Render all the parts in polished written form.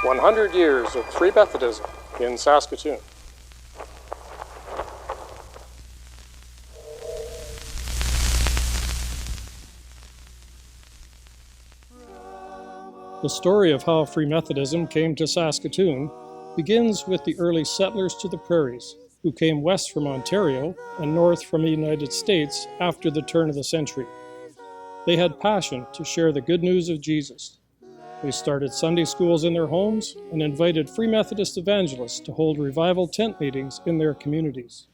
100 years of Free Methodism in Saskatoon. The story of how Free Methodism came to Saskatoon begins with the early settlers to the prairies, who came west from Ontario and north from the United States after the turn of the century. They had passion to share the good news of Jesus. They started Sunday schools in their homes and invited Free Methodist evangelists to hold revival tent meetings in their communities.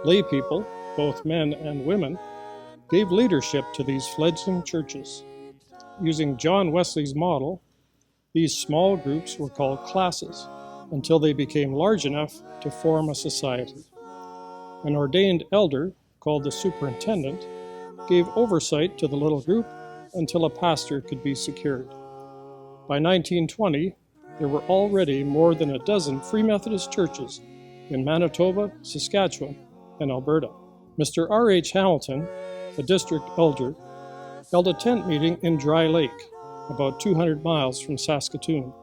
Lay people, both men and women, gave leadership to these fledgling churches. Using John Wesley's model, these small groups were called classes until they became large enough to form a society. An ordained elder, called the superintendent, gave oversight to the little group until a pastor could be secured. By 1920, there were already more than a dozen Free Methodist churches in Manitoba, Saskatchewan, and Alberta. Mr. R.H. Hamilton, a district elder, held a tent meeting in Dry Lake, about 200 miles from Saskatoon.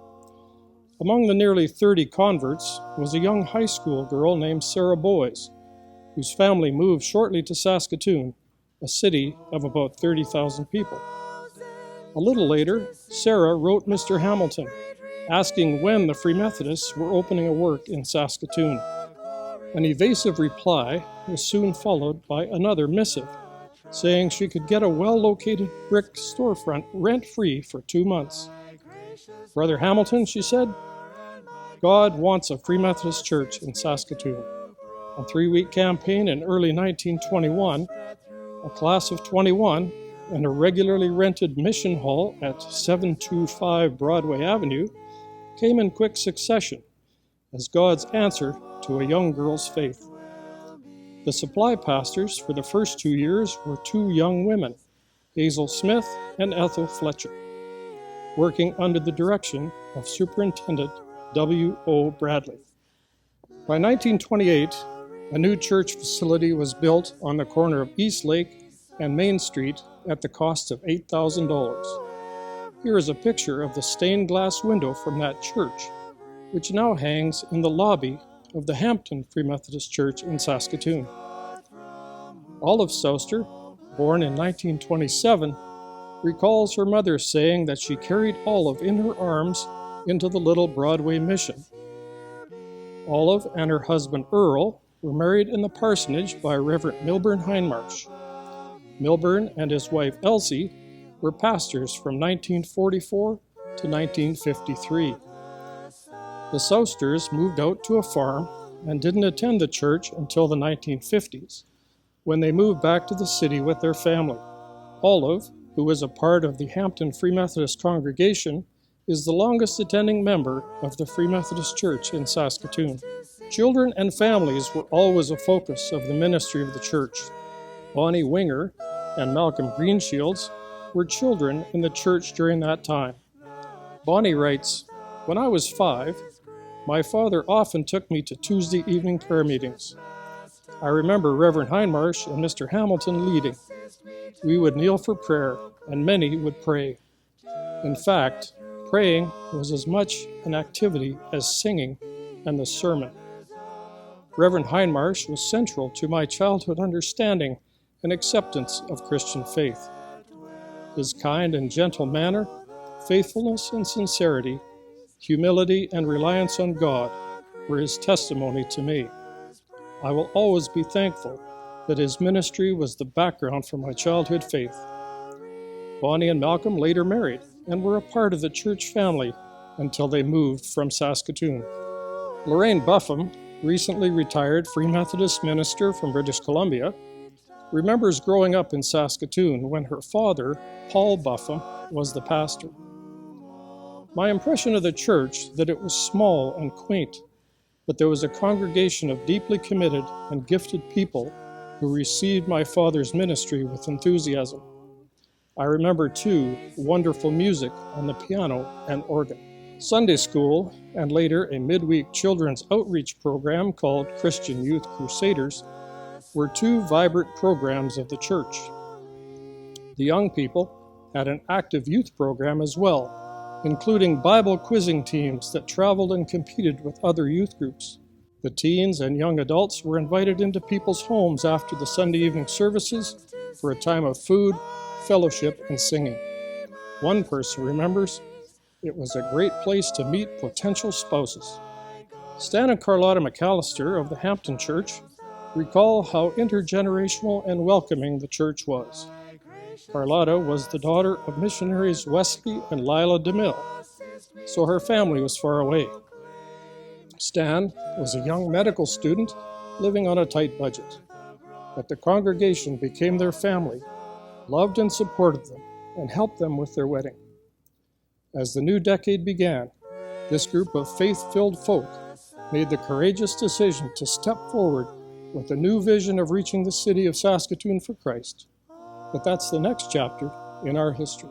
Among the nearly 30 converts was a young high school girl named Sarah Boys, whose family moved shortly to Saskatoon, a city of about 30,000 people. A little later, Sarah wrote Mr. Hamilton, asking when the Free Methodists were opening a work in Saskatoon. An evasive reply was soon followed by another missive, saying she could get a well-located brick storefront rent-free for 2 months. Brother Hamilton, she said, God wants a Free Methodist church in Saskatoon. A 3-week campaign in early 1921, a class of 21, and a regularly rented mission hall at 725 Broadway Avenue came in quick succession as God's answer to a young girl's faith. The supply pastors for the first 2 years were 2 young women, Hazel Smith and Ethel Fletcher, working under the direction of Superintendent W.O. Bradley. By 1928, a new church facility was built on the corner of East Lake and Main Street at the cost of $8,000. Here is a picture of the stained glass window from that church, which now hangs in the lobby of the Hampton Free Methodist Church in Saskatoon. Olive Souster, born in 1927, recalls her mother saying that she carried Olive in her arms into the little Broadway mission. Olive and her husband Earl were married in the parsonage by Reverend Milburn Hindmarsh. Milburn and his wife Elsie were pastors from 1944 to 1953. The Sousters moved out to a farm and didn't attend the church until the 1950s, when they moved back to the city with their family. Olive, who was a part of the Hampton Free Methodist congregation, is the longest attending member of the Free Methodist Church in Saskatoon. Children and families were always a focus of the ministry of the church. Bonnie Winger and Malcolm Greenshields were children in the church during that time. Bonnie writes, "When I was 5, my father often took me to Tuesday evening prayer meetings. I remember Reverend Hindmarsh and Mr. Hamilton leading. We would kneel for prayer, and many would pray. In fact, praying was as much an activity as singing and the sermon. Reverend Hindmarsh was central to my childhood understanding and acceptance of Christian faith. His kind and gentle manner, faithfulness and sincerity, humility and reliance on God were his testimony to me. I will always be thankful that his ministry was the background for my childhood faith." Bonnie and Malcolm later married and were a part of the church family until they moved from Saskatoon. Lorraine Buffum, recently retired Free Methodist minister from British Columbia, remembers growing up in Saskatoon when her father, Paul Buffum, was the pastor. "My impression of the church that it was small and quaint, but there was a congregation of deeply committed and gifted people who received my father's ministry with enthusiasm. I remember, too, wonderful music on the piano and organ." Sunday school, and later a midweek children's outreach program called Christian Youth Crusaders, were 2 vibrant programs of the church. The young people had an active youth program as well, including Bible quizzing teams that traveled and competed with other youth groups. The teens and young adults were invited into people's homes after the Sunday evening services for a time of food, fellowship, and singing. One person remembers, it was a great place to meet potential spouses. Stan and Carlotta McAllister of the Hampton Church recall how intergenerational and welcoming the church was. Carlotta was the daughter of missionaries Wesley and Lila DeMille, so her family was far away. Stan was a young medical student living on a tight budget, but the congregation became their family, loved and supported them, and helped them with their wedding. As the new decade began, this group of faith-filled folk made the courageous decision to step forward with a new vision of reaching the city of Saskatoon for Christ. But that's the next chapter in our history.